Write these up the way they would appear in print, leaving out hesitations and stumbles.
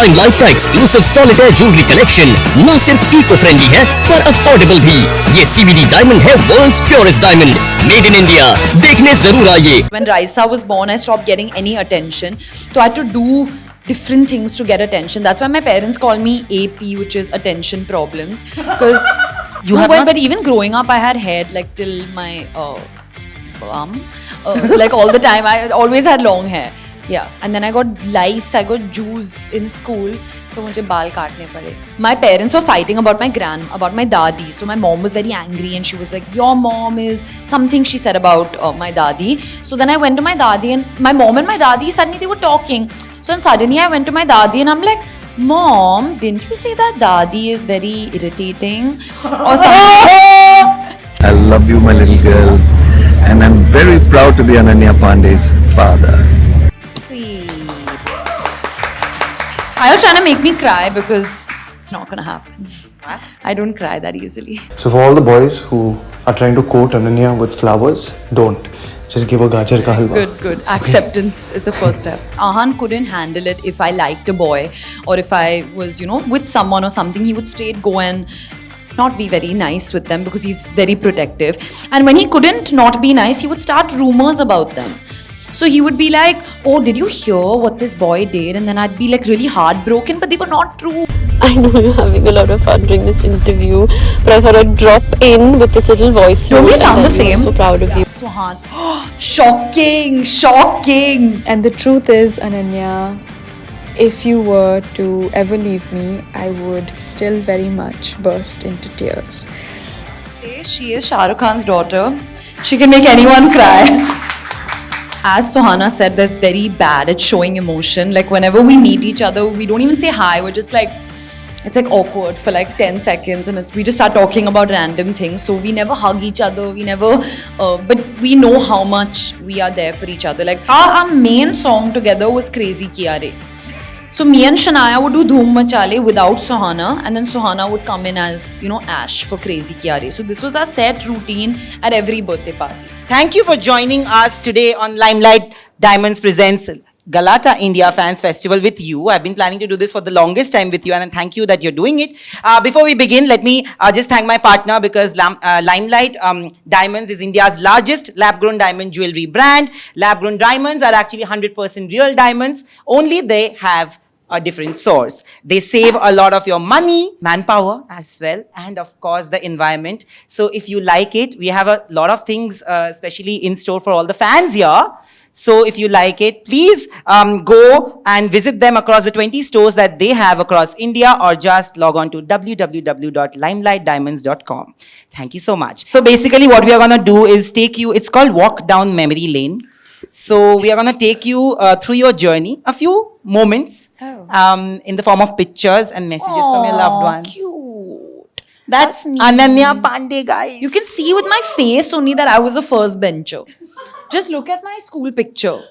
Limelight का exclusive solitaire jewellery collection न सिर्फ इको फ्रेंडली है पर अफोर्डेबल भी। ये CVD डायमंड है, world's purest diamond, made in India. देखने जरूर आइए। When Raisa was born, I stopped getting any attention, so I had to do different things to get attention. That's why my parents call me AP, which is attention problems, because but even growing up, I had hair like till my bum, like all the time. I always had long hair. Yeah, and then I got lice, I got Jews in school, तो मुझे बाल काटने पड़े. My parents were fighting about my dadi. So my mom was very angry and she was like, your mom is something, she said about my dadi. So then I went to my dadi and my mom and my dadi suddenly they were talking. So then suddenly I went to my dadi and I'm like, Mom, didn't you say that dadi is very irritating or something? I love you, my little girl, and I'm very proud to be Ananya Pandey's father. Are you trying to make me cry? Because it's not gonna happen. I don't cry that easily. So for all the boys who are trying to coat Ananya with flowers, don't. Just give her gajar ka halwa. Good. Acceptance is the first step. Ahan couldn't handle it if I liked a boy or if I was, with someone or something. He would straight go and not be very nice with them because he's very protective. And when he couldn't not be nice, he would start rumors about them. So he would be like, oh, did you hear what this boy did? And then I'd be like really heartbroken, but they were not true. I know you're having a lot of fun during this interview, but I thought I'd drop in with this little voice note. Don't we sound the same? I'm so proud of you. Suhan, shocking. And the truth is, Ananya, if you were to ever leave me, I would still very much burst into tears. Say she is Shah Rukh Khan's daughter. She can make anyone cry. As Suhana said, we're very bad at showing emotion. Like whenever we meet each other, we don't even say hi. We're just like, it's like awkward for like 10 seconds and we just start talking about random things. So we never hug each other. We never, but we know how much we are there for each other. Like our main song together was Crazy Kiya Re. So me and Shania would do Dhoom Machale without Suhana, and then Suhana would come in as, Ash for Crazy Kiya Re. So this was our set routine at every birthday party. Thank you for joining us today on Limelight Diamonds Presents Galata India Fans Festival with you. I've been planning to do this for the longest time with you, and thank you that you're doing it. Before we begin, let me just thank my partner because Limelight Diamonds is India's largest lab-grown diamond jewelry brand. Lab-grown diamonds are actually 100% real diamonds. Only they have a different source. They save a lot of your money, manpower as well, and of course the environment. So if you like it, we have a lot of things especially in store for all the fans here. So if you like it, please go and visit them across the 20 stores that they have across India, or just log on to www.limelightdiamonds.com. Thank you so much. So basically what we are going to do is take you, it's called Walk Down Memory Lane. So we are going to take you through your journey, a few moments in the form of pictures and messages from your loved ones. Cute. That's Ananya Pandey, guys. You can see with my face only that I was a first bencher. Just look at my school picture.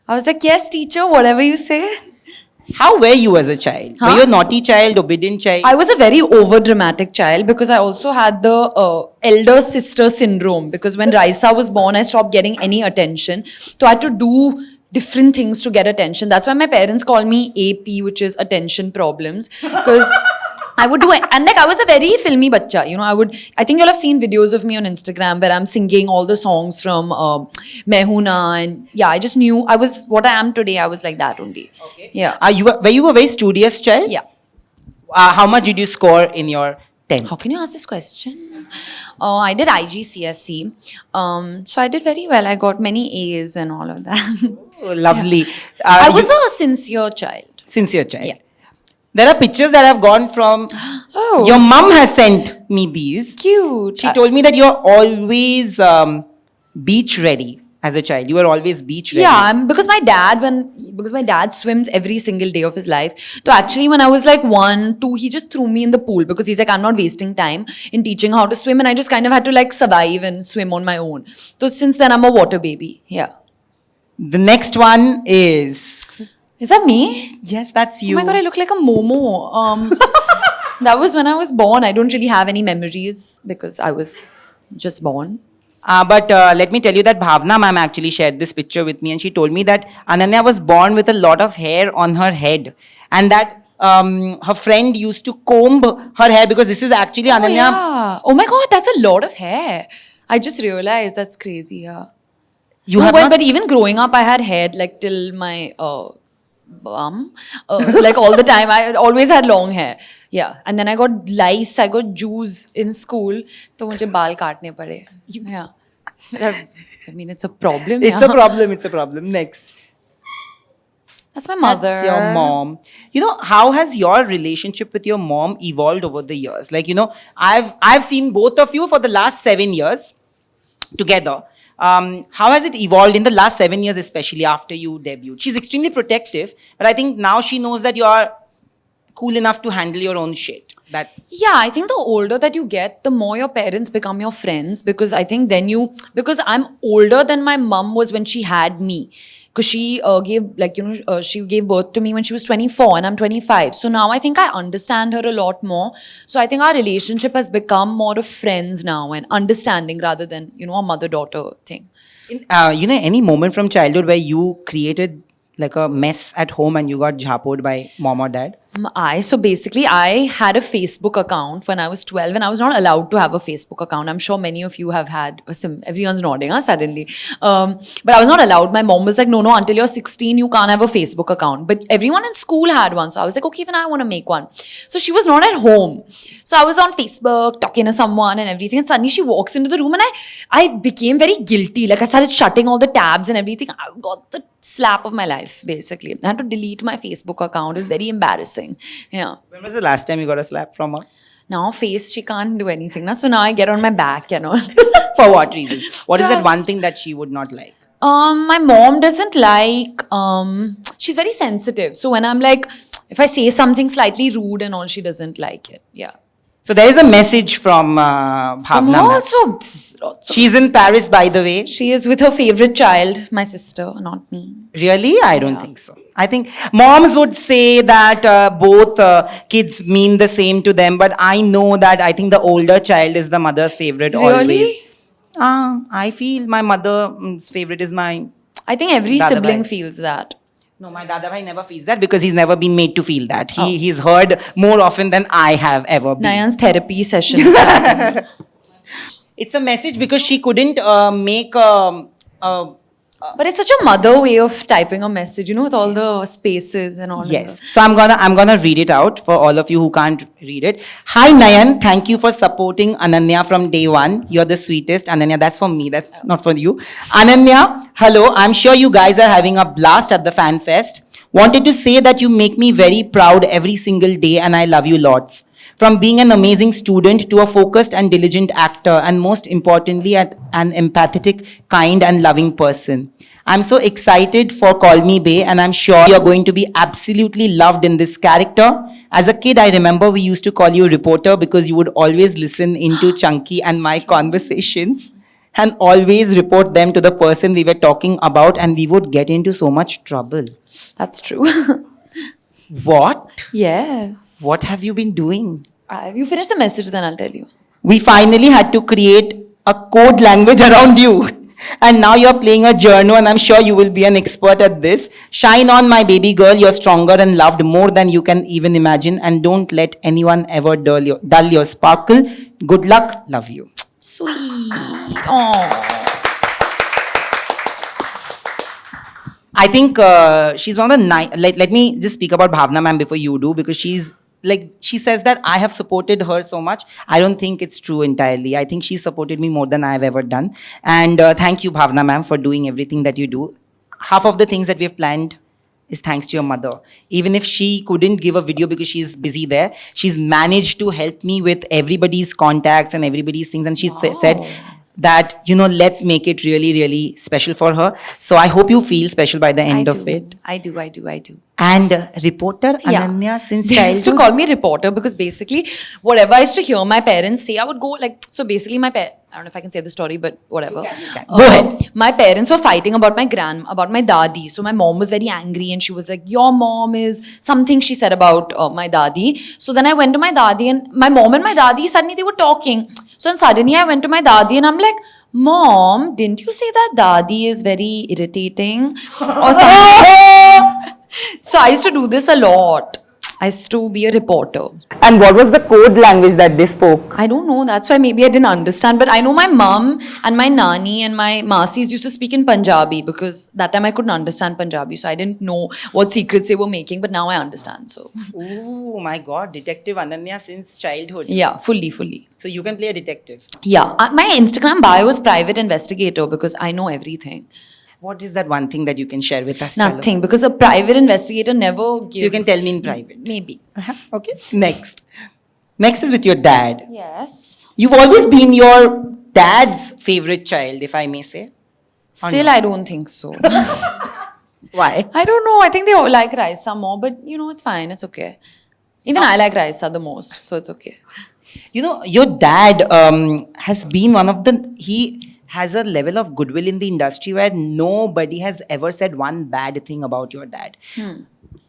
I was like, yes, teacher, whatever you say. How were you as a child? Were you a naughty child, obedient child? I was a very over-dramatic child because I also had the elder sister syndrome. Because when Raisa was born, I stopped getting any attention. So I had to do different things to get attention. That's why my parents call me AP, which is attention problems. Because I would do it. And like I was a very filmy bacha. I think you'll have seen videos of me on Instagram where I'm singing all the songs from Mehuna. And yeah, I just knew I was what I am today. I was like that only. Okay. Yeah. Were you a very studious child? Yeah. How much did you score in your 10th? How can you ask this question? I did IGCSE. So I did very well. I got many A's and all of that. Oh, lovely. Yeah. I was a sincere child. Sincere child. Yeah. There are pictures that have gone from... Oh. Your mum has sent me these. Cute. She told me that you're always beach ready as a child. You were always beach ready. Yeah, because my dad swims every single day of his life. So actually when I was like 1, 2, he just threw me in the pool because he's like, I'm not wasting time in teaching how to swim, and I just kind of had to like survive and swim on my own. So since then I'm a water baby. Yeah. The next one is... Is that me? Yes, that's you. Oh my god, I look like a Momo. That was when I was born. I don't really have any memories because I was just born. But let me tell you that Bhavna ma'am actually shared this picture with me, and she told me that Ananya was born with a lot of hair on her head, and that her friend used to comb her hair because this is actually Oh, Ananya. yeah. Oh my god, that's a lot of hair. I just realized that's crazy. Yeah. You No, have but, not- but even growing up, I had hair like till my bum, like all the time. I always had long hair. Yeah, and then I got lice. I got Jews in school. तो मुझे बाल काटने पड़े. Yeah. I mean, it's a problem. It's yeah. a problem. It's a problem. Next. That's my mother. That's your mom. You know, how has your relationship with your mom evolved over the years? Like, you know, I've seen both of you for the last 7 years together. How has it evolved in the last 7 years, especially after you debuted? She's extremely protective, but I think now she knows that you are cool enough to handle your own shit. That's Yeah, I think the older that you get, the more your parents become your friends, because I think then because I'm older than my mum was when she had me. Because she she gave birth to me when she was 24 and I'm 25. So now I think I understand her a lot more. So I think our relationship has become more of friends now and understanding rather than, a mother-daughter thing. you know, any moment from childhood where you created like a mess at home and you got jhapoed by mom or dad? So basically, I had a Facebook account when I was 12 and I was not allowed to have a Facebook account. I'm sure many of you have had, everyone's nodding suddenly. But I was not allowed. My mom was like, no, until you're 16, you can't have a Facebook account. But everyone in school had one. So I was like, okay, even I want to make one. So she was not at home. So I was on Facebook talking to someone and everything. And suddenly she walks into the room and I became very guilty. Like I started shutting all the tabs and everything. I got the slap of my life, basically. I had to delete my Facebook account. It was very embarrassing. Yeah. When was the last time you got a slap from her? Now face, she can't do anything. So now I get on my back, For what reasons? What is that Just- one thing that she would not like? My mom doesn't like, she's very sensitive. So when I'm like, if I say something slightly rude and all, she doesn't like it. Yeah. So there is a message from From Bhavna. her ma'am. also, She's in Paris, by the way. she is with her favorite child, my sister, not me. Really? I don't think so. I think moms would say that both kids mean the same to them, but I know that I think the older child is the mother's favorite Really? always. I feel my mother's favorite is my... I think every Dada sibling bhai. feels that. No, my Dada bhai never feels that because he's never been made to feel that. He's heard more often than I have ever been. Nayan's therapy session is starting. It's a message because she couldn't make But it's such a mother way of typing a message, with all the spaces and all. Yes. So I'm gonna read it out for all of you who can't read it. Hi Nayan, thank you for supporting Ananya from day one. You're the sweetest. Ananya, that's for me. That's not for you. Ananya, hello. I'm sure you guys are having a blast at the Fan Fest. Wanted to say that you make me very proud every single day and I love you lots. From being an amazing student to a focused and diligent actor, and most importantly, an empathetic, kind and loving person. I'm so excited for Call Me Bae, and I'm sure you're going to be absolutely loved in this character. As a kid, I remember we used to call you reporter because you would always listen into Chunky and my conversations and always report them to the person we were talking about, and we would get into so much trouble. That's true. What? Yes. What have you been doing? You finish the message, then I'll tell you. We finally had to create a code language around you. And now you're playing a journal, and I'm sure you will be an expert at this. Shine on, my baby girl. You're stronger and loved more than you can even imagine. And don't let anyone ever dull your sparkle. Good luck. Love you. Sweet. Aww. I think she's one of the let me just speak about Bhavna ma'am before you do, because she says that I have supported her so much. I don't think it's true entirely. I think she supported me more than I've ever done. And thank you, Bhavna ma'am, for doing everything that you do. Half of the things that we've planned is thanks to your mother. Even if she couldn't give a video because she's busy there, she's managed to help me with everybody's contacts and everybody's things. And she said that, let's make it really, really special for her. So I hope you feel special by the end of it. I do. And reporter Ananya since They used to childhood. call me reporter because basically whatever I used to hear my parents say, I would go so basically I don't know if I can say the story, but whatever. You can. Go ahead. My parents were fighting about my dadi. So my mom was very angry and she was like, your mom is something she said about my dadi. So then I went to my dadi and my mom and my dadi, suddenly they were talking. So then suddenly I went to my dadi and I'm like, Mom, didn't you say that dadi is very irritating or something? So I used to do this a lot. I used to be a reporter. And what was the code language that they spoke? I don't know. That's why maybe I didn't understand. But I know my mum and my nani and my masis used to speak in Punjabi because that time I couldn't understand Punjabi. So I didn't know what secrets they were making. But now I understand. So Oh my God, Detective Ananya since childhood. yeah, fully. So you can play a detective. Yeah. My Instagram bio is private investigator because I know everything. What is that one thing that you can share with us? Nothing. Because a private investigator never gives. So you can tell me in private. Maybe. Okay. Next. Next is with your dad. Yes. You've always been your dad's favorite child, if I may say. Still, I don't think so. Why? I don't know. I think they all like Raisa more, but it's fine. It's okay. Even I like Raisa the most, so it's okay. You know, your dad has been one of he has a level of goodwill in the industry where nobody has ever said one bad thing about your dad.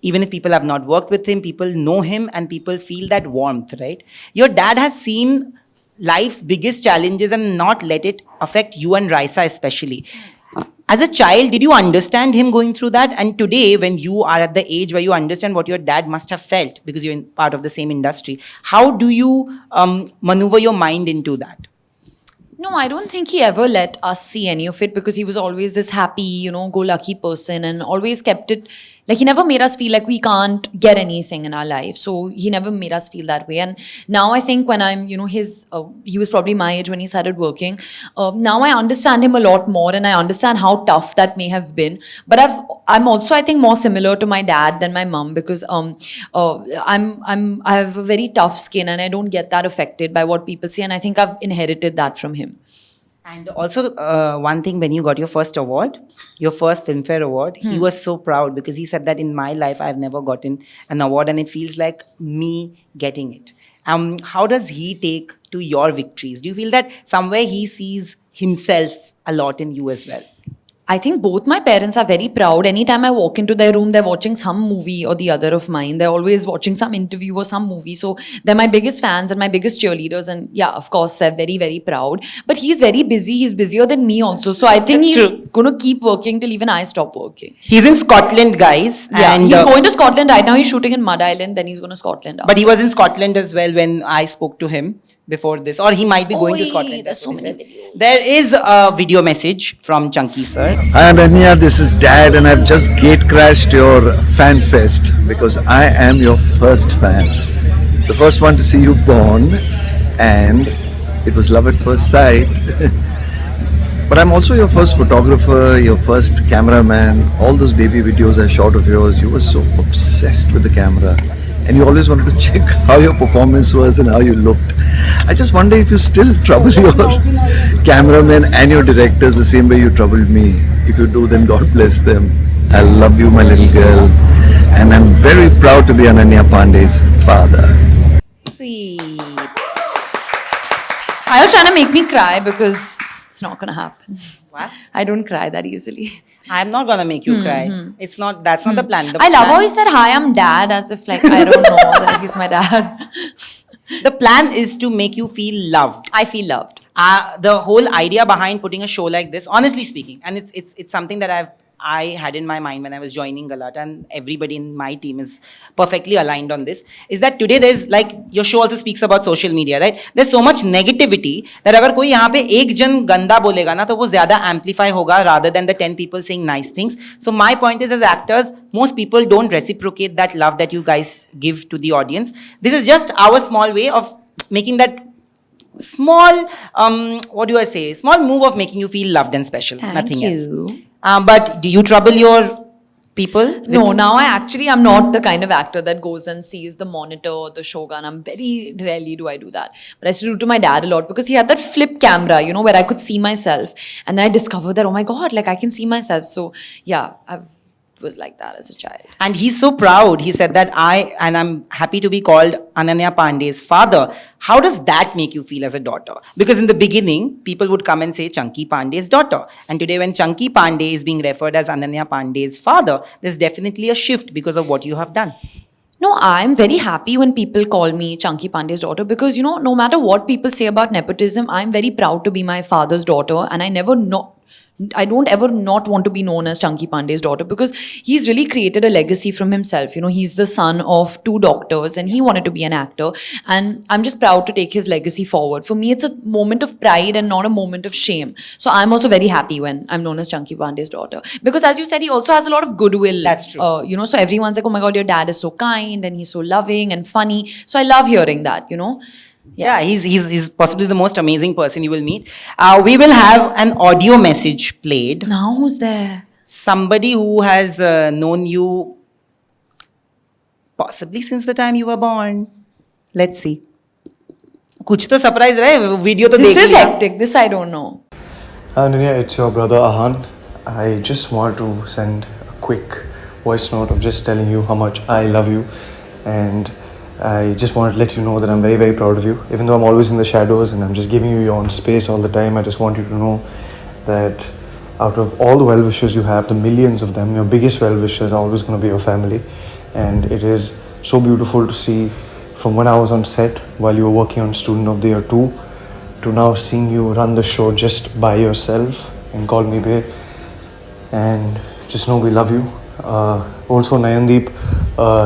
Even if people have not worked with him, people know him and people feel that warmth, right? Your dad has seen life's biggest challenges and not let it affect you and Raisa especially. As a child, did you understand him going through that? And today, when you are at the age where you understand what your dad must have felt because you're in part of the same industry, how do you maneuver your mind into that? No, I don't think he ever let us see any of it because he was always this happy, go lucky person and always kept it like he never made us feel like we can't get anything in our life. So he never made us feel that way. And now I think when I'm, he was probably my age when he started working. Now I understand him a lot more and I understand how tough that may have been. But I'm also, I think, more similar to my dad than my mom because I have a very tough skin and I don't get that affected by what people say. And I think I've inherited that from him. And also, one thing, when you got your first award, your first Filmfare award, he was so proud because he said that in my life, I've never gotten an award and it feels like me getting it. How does he take to your victories? Do you feel that somewhere he sees himself a lot in you as well? I think both my parents are very proud. Anytime I walk into their room, they're watching some movie or the other of mine. They're always watching some interview or some movie. So they're my biggest fans and my biggest cheerleaders. And yeah, of course, they're very, very proud. But he's very busy. He's busier than me also. So I think he's going to keep working till even I stop working. He's in Scotland, guys. Yeah, and he's going to Scotland right now. He's shooting in Mud Island. Then he's going to Scotland. But he was in Scotland as well when I spoke to him before this. Or he might be going to Scotland. There's so many videos. There is a video message from Chunky sir. Hi Ananya, this is Dad and I've just gate crashed your fan fest because I am your first fan. The first one to see you born and it was love at first sight. But I'm also your first photographer, your first cameraman. All those baby videos I shot of yours, you were so obsessed with the camera. And you always wanted to check how your performance was and how you looked. I just wonder if you still trouble your cameramen and your directors the same way you troubled me. If you do, then God bless them. I love you, my little girl. And I'm very proud to be Ananya Pandey's father. Sweet. Are you trying to make me cry? Because it's not going to happen. What? I don't cry that easily. I'm not gonna make you cry. It's not. That's not the plan. The I love plan- how he said, hi, I'm dad, as if like, I don't know that he's my dad. The plan is to make you feel loved. I feel loved. The whole idea behind putting a show like this, honestly speaking, and it's something that I had in my mind when I was joining Galata, and everybody in my team is perfectly aligned on this, is that today there's like, your show also speaks about social media, right? There's so much negativity that अगर कोई यहाँ पे एक जन गंदा बोलेगा ना तो वो ज़्यादा amplify होगा rather than the 10 people saying nice things. So my point is, as actors, most people don't reciprocate that love that you guys give to the audience. This is just our small way of making that small, small move of making you feel loved and special. Thank Nothing you. else. But do you trouble your people? No, now I'm not the kind of actor that goes and sees the monitor or the Shogun. Very rarely do I do that. But I used to do to my dad a lot because he had that flip camera, where I could see myself. And then I discovered that, oh my God, like I can see myself. So yeah, was like that as a child. And he's so proud. He said that I'm happy to be called Ananya Pandey's father. How does that make you feel as a daughter? Because in the beginning, people would come and say Chunky Pandey's daughter. And today when Chunky Pandey is being referred as Ananya Pandey's father, there's definitely a shift because of what you have done. No, I'm very happy when people call me Chunky Pandey's daughter because, no matter what people say about nepotism, I'm very proud to be my father's daughter and I never I don't ever not want to be known as Chunky Pandey's daughter, because he's really created a legacy from himself. You know, he's the son of 2 doctors and he wanted to be an actor. And I'm just proud to take his legacy forward. For me, it's a moment of pride and not a moment of shame. So I'm also very happy when I'm known as Chunky Pandey's daughter. Because as you said, he also has a lot of goodwill. That's true. You know, so everyone's like, oh my God, your dad is so kind and he's so loving and funny. So I love hearing that, you know. Yeah, he's possibly the most amazing person you will meet. We will have an audio message played. Now who's there? Somebody who has known you possibly since the time you were born. Let's see. कुछ तो surprise रहे, video तो This देख is लिया. hectic. This I don't know. Ananya, it's your brother Ahan. I just want to send a quick voice note of just telling you how much I love you, and I just want to let you know that I'm very, very proud of you. Even though I'm always in the shadows and I'm just giving you your own space all the time, I just want you to know that out of all the well-wishers you have, the millions of them, your biggest well-wishers are always going to be your family. And it is so beautiful to see from when I was on set while you were working on Student of the Year 2 to now seeing you run the show just by yourself and Call Me Babe. And just know we love you. Also, Nayandeep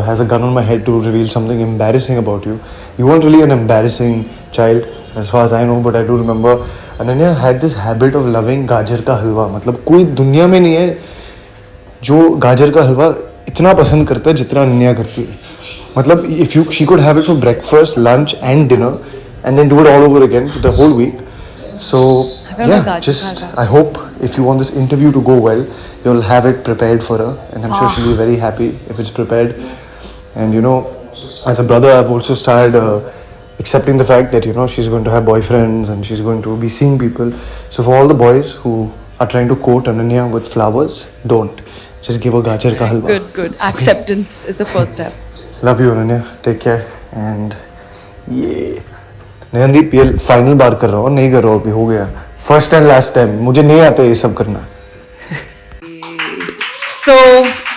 has a gun on my head to reveal something embarrassing about you. You weren't really an embarrassing child, as far as I know, but I do remember Ananya had this habit of loving गाजर का हलवा. मतलब कोई दुनिया में नहीं है जो गाजर का हलवा इतना पसंद करता है जितना अनन्या करती है. मतलब she could have it for breakfast, lunch and dinner and then do it all over again for the whole week. So yeah, just I hope if you want this interview to go well, you'll have it prepared for her, and I'm sure she'll be very happy if it's prepared. And you know, as a brother, I've also started accepting the fact that, you know, she's going to have boyfriends and she's going to be seeing people. So for all the boys who are trying to court Ananya with flowers, don't. Just give her gajar ka halwa. Good, good. Acceptance is the first step. Love you, Ananya. Take care. And yeah. Nayandeep ये final बार कर रहा हूँ, नहीं कर रहा हूँ, अभी हो गया. First and last time. मुझे नहीं आता ये सब करना. So,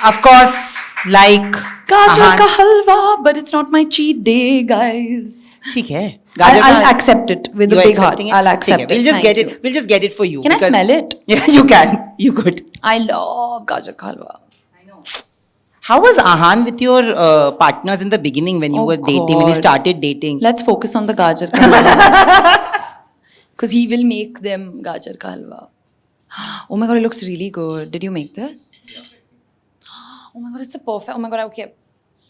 of course, like Gajar Ahan- ka halwa, but it's not my cheat day, guys. ठीक है. गाजर I'll का- accept it with You a are big heart. accepting it? I'll ठीक है, accept it. We'll just Thank get you. it. We'll just get it for you. Can I because- smell it? Yeah, you can. You could. I love gajar ka halwa. How was Ahan with your partners in the beginning when you Oh, were dating, when you God. started dating? Let's focus on the gajar ka halwa. Because he will make them gajar ka halwa. Oh my God, it looks really good. Did you make this? Oh my God, it's a perfect. Oh my God, okay.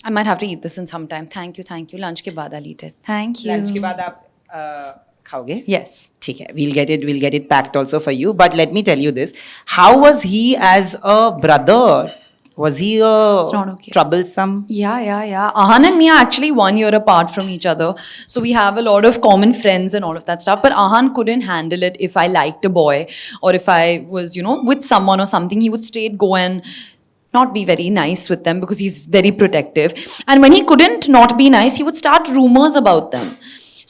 I might have to eat this in some time. Thank you, thank you. Lunch के बाद I'll eat it. Thank you. Lunch के बाद आप खाओगे? Yes. ठीक है. We'll get it packed also for you. But let me tell you this: how was he as a brother? Was he It's not okay. troublesome? Yeah. Ahan and me are actually 1 year apart from each other. So we have a lot of common friends and all of that stuff. But Ahan couldn't handle it if I liked a boy or if I was, you know, with someone or something. He would straight go and not be very nice with them because he's very protective. And when he couldn't not be nice, he would start rumors about them.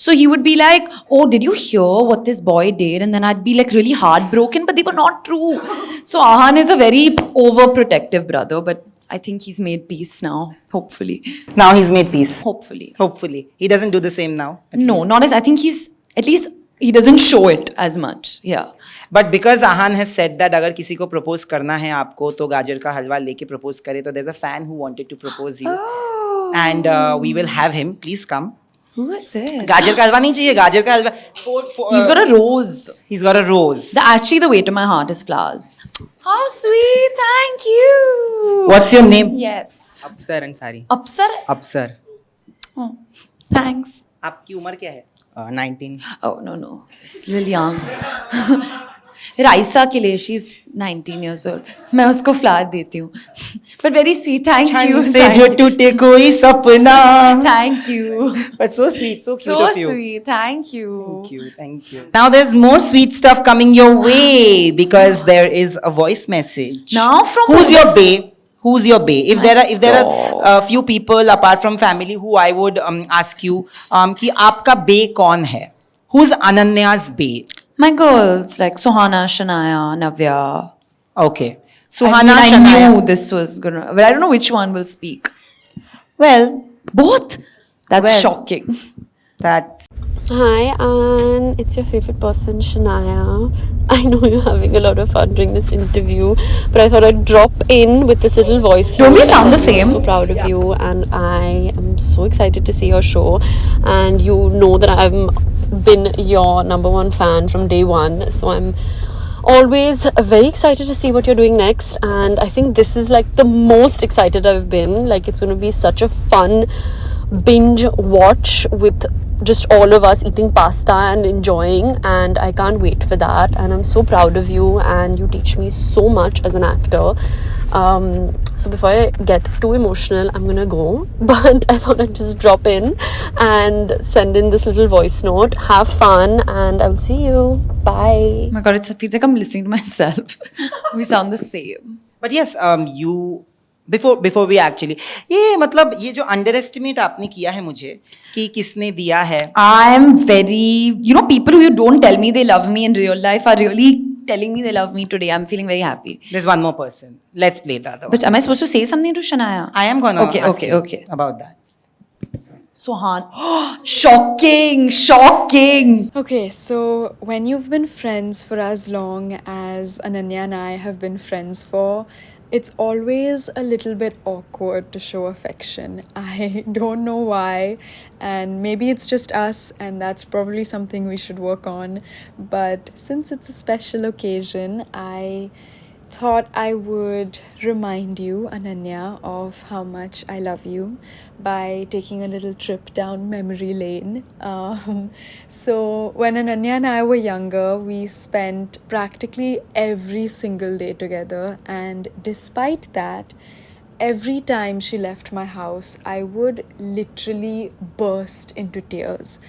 So he would be like, oh, did you hear what this boy did? And then I'd be like really heartbroken, but they were not true. So Ahan is a very overprotective brother, but I think he's made peace now, hopefully. Now he's made peace. Hopefully. Hopefully. He doesn't do the same now. No, not as, I think he's, at least he doesn't show it as much. Yeah. But because Ahan has said that अगर किसी को propose करना है आपको तो गाजर का हलवा लेके propose करे, तो there's a fan who wanted to propose you. Oh. And we will have him. Please come. Who is it? गाजर का हलवा नहीं चाहिए, गाजर का हलवा. He's got a rose. He's got a rose. Actually, the way to my heart is flowers. How sweet. Thank you. What's your name? Yes. Apsar Ansari. Apsar? Apsar. Oh, thanks. आपकी उम्र क्या है? 19. Oh, no. She's a little young. Raisa के लिए, she's 19 years old. मैं उसको flower देती हूँ. But very sweet. Thank you. से जो टूटे कोई सपना. Thank you. But so sweet, so cute So of you. sweet. Thank you. Thank you. Now there's more sweet stuff coming your way because there is a voice message. Now from Who's who? your bae? Who's your bae? If there are a few people apart from family who I would ask you कि आपका bae कौन है? Who's Ananya's bae? My girls like Suhana, Shania, Navya. Okay. I Suhana, mean, I Shania. knew this was gonna, but I don't know which one will speak. Well, Both? That's Well- shocking. that's Hi, and it's your favorite person, Shania. I know you're having a lot of fun during this interview, but I thought I'd drop in with this little voice. Don't we note. sound the I'm same? so proud of you, and I am so excited to see your show. And you know that I've been your number one fan from day one, so I'm always very excited to see what you're doing next. And I think this is like the most excited I've been. Like, it's going to be such a fun binge watch with just all of us eating pasta and enjoying, and I can't wait for that. And I'm so proud of you, and you teach me so much as an actor. So before I get too emotional, I'm gonna go, but I thought I'd just drop in and send in this little voice note. Have fun, and I'll see you. Bye. Oh my god, it feels like I'm listening to myself. We sound the same. But yes, you before we actually ये मतलब ये जो underestimate आपने किया है मुझे कि किसने दिया है. I'm very, people who you don't tell me they love me in real life are really telling me they love me today. I'm feeling very happy. There's one more person. Let's play the other one. But am I supposed to say something to Shania? I am gonna ask you Okay. about that. Sohan. Shocking. Okay, so when you've been friends for as long as Ananya and I have been friends for, it's always a little bit awkward to show affection. I don't know why, and maybe it's just us, and that's probably something we should work on. But since it's a special occasion, I thought I would remind you, Ananya, of how much I love you by taking a little trip down memory lane. So when Ananya and I were younger, we spent practically every single day together, and despite that, every time she left my house, I would literally burst into tears.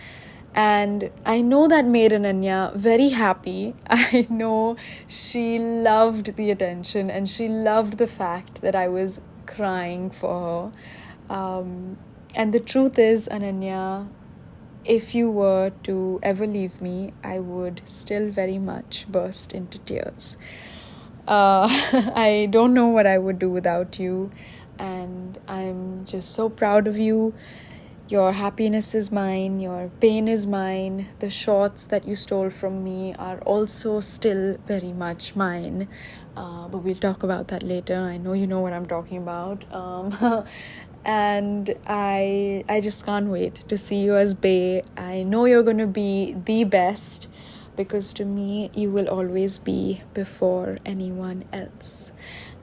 And I know that made Ananya very happy. I know she loved the attention, and she loved the fact that I was crying for her. And the truth is, Ananya, if you were to ever leave me, I would still very much burst into tears. I don't know what I would do without you, and I'm just so proud of you. Your happiness is mine, your pain is mine. The shots that you stole from me are also still very much mine. But we'll talk about that later. I know you know what I'm talking about. And I just can't wait to see you as Bae. I know you're going to be the best, because to me, you will always be before anyone else.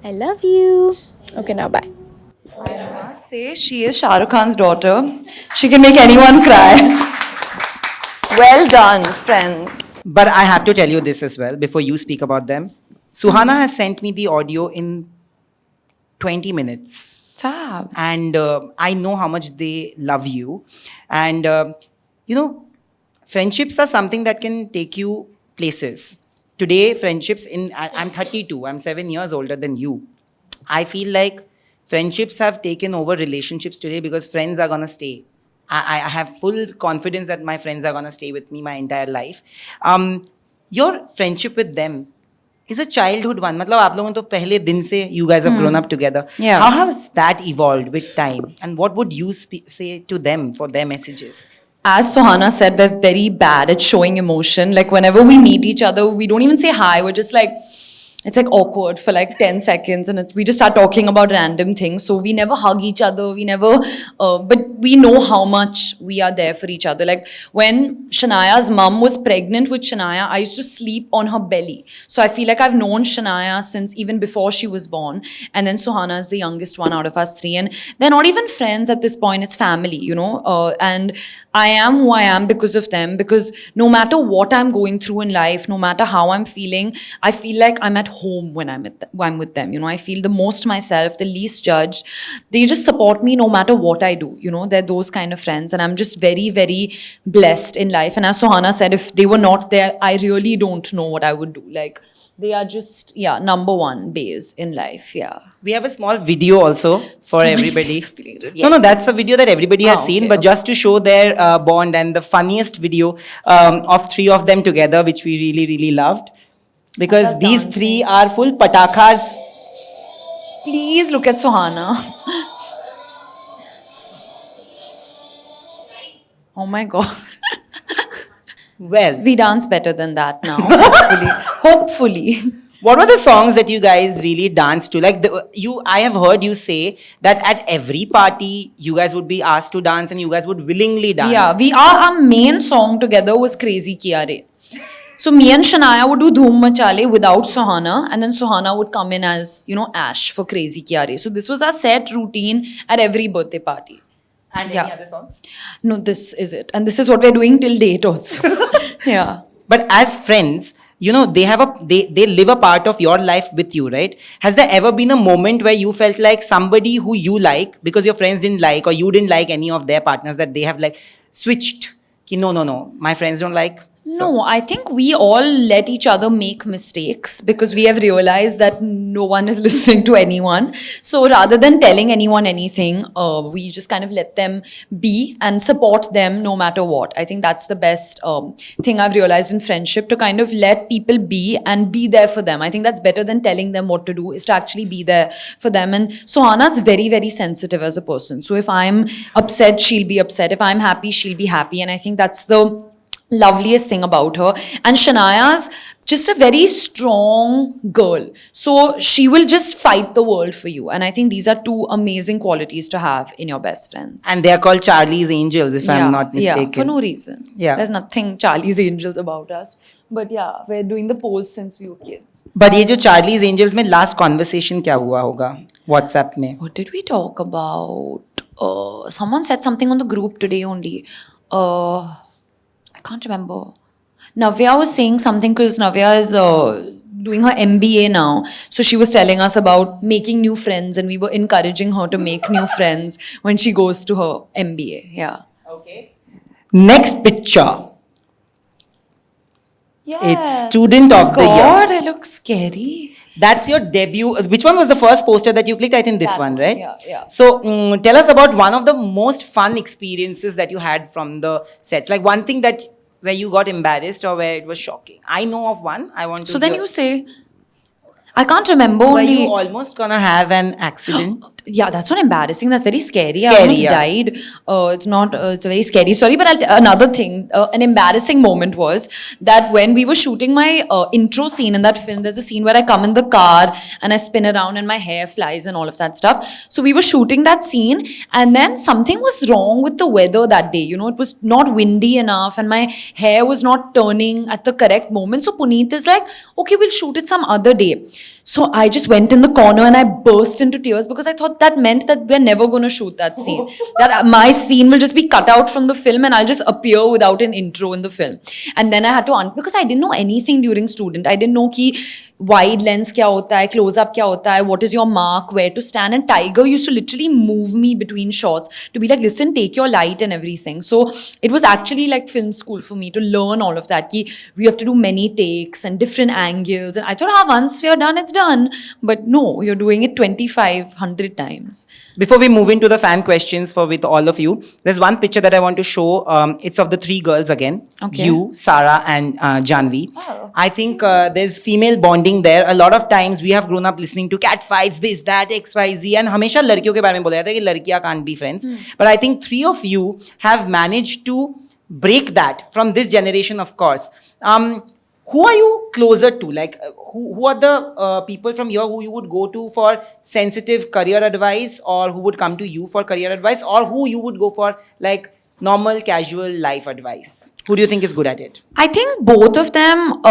I love you. Okay, now bye. Say she is Shah Rukh Khan's daughter. She can make anyone cry. Well done, friends. But I have to tell you this as well before you speak about them. Suhana has sent me the audio in 20 minutes. Fab. And I know how much they love you. And, friendships are something that can take you places. Today, friendships I'm 32, I'm 7 years older than you. I feel like friendships have taken over relationships today because friends are going to stay. I have full confidence that my friends are going to stay with me my entire life. Your friendship with them is a childhood one. मतलब आप लोगों तो पहले दिन से you guys have grown up together. Yeah. How has that evolved with time? And what would you say to them for their messages? As Sohana said, we're very bad at showing emotion. Like whenever we meet each other, we don't even say hi. We're just like, it's like awkward for like 10 seconds and we just start talking about random things. So we never hug each other. We never, but we know how much we are there for each other. Like when Shania's mum was pregnant with Shania, I used to sleep on her belly. So I feel like I've known Shania since even before she was born. And then Suhana is the youngest one out of us three. And they're not even friends at this point. It's family, you know. And I am who I am because of them. Because no matter what I'm going through in life, no matter how I'm feeling, I feel like I'm at home when I'm with them. You know, I feel the most myself, the least judged. They just support me no matter what I do. You know, they're those kind of friends, and I'm just very, very blessed in life. And as Sohana said, if they were not there, I really don't know what I would do. Like they are just number one base in life. Yeah. We have a small video also for everybody. Yeah. No, that's a video that everybody has seen, but just to show their bond, and the funniest video of three of them together, which we really, really loved. Because these three are full patakas. Please look at Sohana. Oh my God. Well, We dance better than that now, hopefully. Hopefully. what were the songs that you guys really danced to? Like I have heard you say that at every party you guys would be asked to dance and you guys would willingly dance. Yeah, our main song together was Crazy Kiare. So me and Shania would do Dhoom Machale without Suhana, and then Suhana would come in as, Ash for Crazy Kiare. So this was our set routine at every birthday party. And Yeah. any other songs? No, this is it. And this is what we're doing till date also. Yeah. But as friends, they live a part of your life with you, right? Has there ever been a moment where you felt like somebody who you like, because your friends didn't like or you didn't like any of their partners, that they have like switched? Ki, no, my friends don't like. No, I think we all let each other make mistakes because we have realized that no one is listening to anyone. So rather than telling anyone anything, we just kind of let them be and support them no matter what. I think that's the best thing I've realized in friendship, to kind of let people be and be there for them. I think that's better than telling them what to do, is to actually be there for them. And Suhana's very, very sensitive as a person. So if I'm upset, she'll be upset. If I'm happy, she'll be happy. And I think that's the loveliest thing about her. And Shania's just a very strong girl, so she will just fight the world for you. And I think these are two amazing qualities to have in your best friends. And they are called Charlie's Angels, if I'm not mistaken. Yeah, for no reason. Yeah. There's nothing Charlie's Angels about us. But yeah, we're doing the pose since we were kids. But ये जो Charlie's Angels में last conversation क्या हुआ होगा WhatsApp में? What did we talk about? Someone said something on the group today only. I can't remember. Navya was saying something because Navya is doing her MBA now. So she was telling us about making new friends, and we were encouraging her to make new friends when she goes to her MBA. Yeah. Okay. Next picture. It's Student of the Year. God, I look scary. That's your debut. Which one was the first poster that you clicked? I think this That one, one, right? yeah. So tell us about one of the most fun experiences that you had from the sets. Like one thing that where you got embarrassed or where it was shocking. I know of one. I want to. So then hear. you say, I can't remember Were only. you almost gonna have an accident? Yeah, that's not embarrassing. That's very scary. I Scary, almost yeah. died. It's not. It's very scary. Sorry, but another thing. An embarrassing moment was that when we were shooting my intro scene in that film, there's a scene where I come in the car and I spin around and my hair flies and all of that stuff. So we were shooting that scene, and then something was wrong with the weather that day. It was not windy enough, and my hair was not turning at the correct moment. So Puneet is like, "Okay, we'll shoot it some other day." So I just went in the corner and I burst into tears because I thought that meant that we're never going to shoot that scene. That my scene will just be cut out from the film and I'll just appear without an intro in the film. And then I had to, because I didn't know anything during student. I didn't know ki wide lens kya hota hai, close up kya hota hai, what is your mark, where to stand. And Tiger used to literally move me between shots to be like, listen, take your light and everything. So it was actually like film school for me to learn all of that. Ki we have to do many takes and different angles. And I thought, once we are done, it's done. But no, you're doing it 2,500 times. Before we move into the fan questions with all of you, there's one picture that I want to show. It's of the three girls again. Okay. You, Sarah and Janvi. Oh. I think there's female bonding there. A lot of times we have grown up listening to cat fights, this, that, XYZ, and हमेशा लड़कियों के बारे में बोला जाता है कि लड़कियां can't be friends. But I think three of you have managed to break that from this generation, of course. Who are you closer to? Like, who are the people from here who you would go to for sensitive career advice, or who would come to you for career advice, or who you would go for like normal, casual life advice? Who do you think is good at it? I think both of them,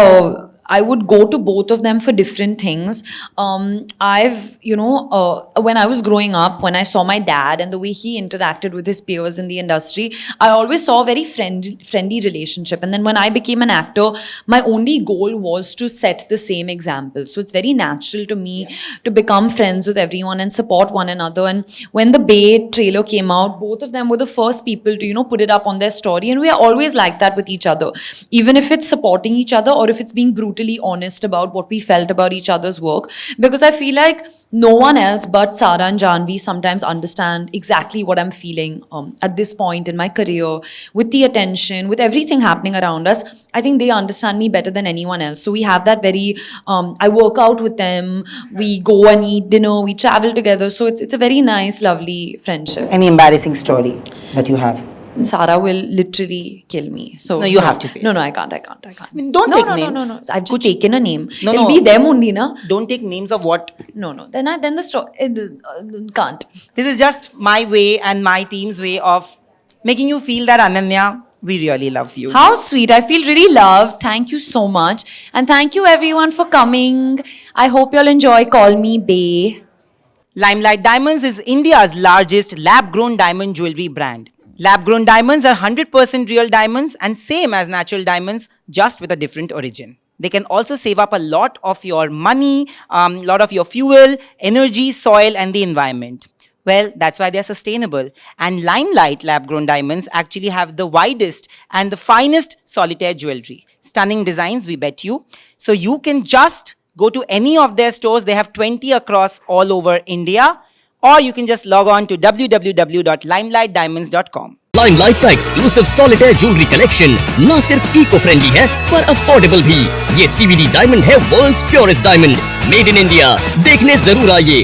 I would go to both of them for different things. When I was growing up, when I saw my dad and the way he interacted with his peers in the industry, I always saw a very friendly relationship. And then when I became an actor, my only goal was to set the same example. So it's very natural to me to become friends with everyone and support one another. And when the Bay trailer came out, both of them were the first people to, put it up on their story. And we are always like that with each other, even if it's supporting each other or if it's being brutally honest about what we felt about each other's work. Because I feel like no one else but Sarah and Janvi sometimes understand exactly what I'm feeling at this point in my career, with the attention, with everything happening around us. I think they understand me better than anyone else. So we have that very, I work out with them, we go and eat dinner, we travel together. So it's a very nice, lovely friendship. Any embarrassing story that you have? Sara will literally kill me. So No, you have to say No, it. no, I can't. mean, don't no, take no, names. No. I've just taken a name. No, It'll no. be them only, na? Don't take names of what. No. Then the story can't. This is just my way and my team's way of making you feel that Ananya, we really love you. How sweet. I feel really loved. Thank you so much. And thank you everyone for coming. I hope you'll enjoy Call Me Bay. Limelight Diamonds is India's largest lab-grown diamond jewelry brand. Lab-grown diamonds are 100% real diamonds and same as natural diamonds, just with a different origin. They can also save up a lot of your money, lot of your fuel, energy, soil, and the environment. Well, that's why they're sustainable. And Limelight lab-grown diamonds actually have the widest and the finest solitaire jewelry. Stunning designs, we bet you. So you can just go to any of their stores. They have 20 across all over India. Or you can just log on to www.limelightdiamonds.com. Limelight का exclusive solitaire jewellery collection न सिर्फ eco friendly है पर affordable भी। ये CVD diamond है world's purest diamond, made in India. देखने जरूर आइए।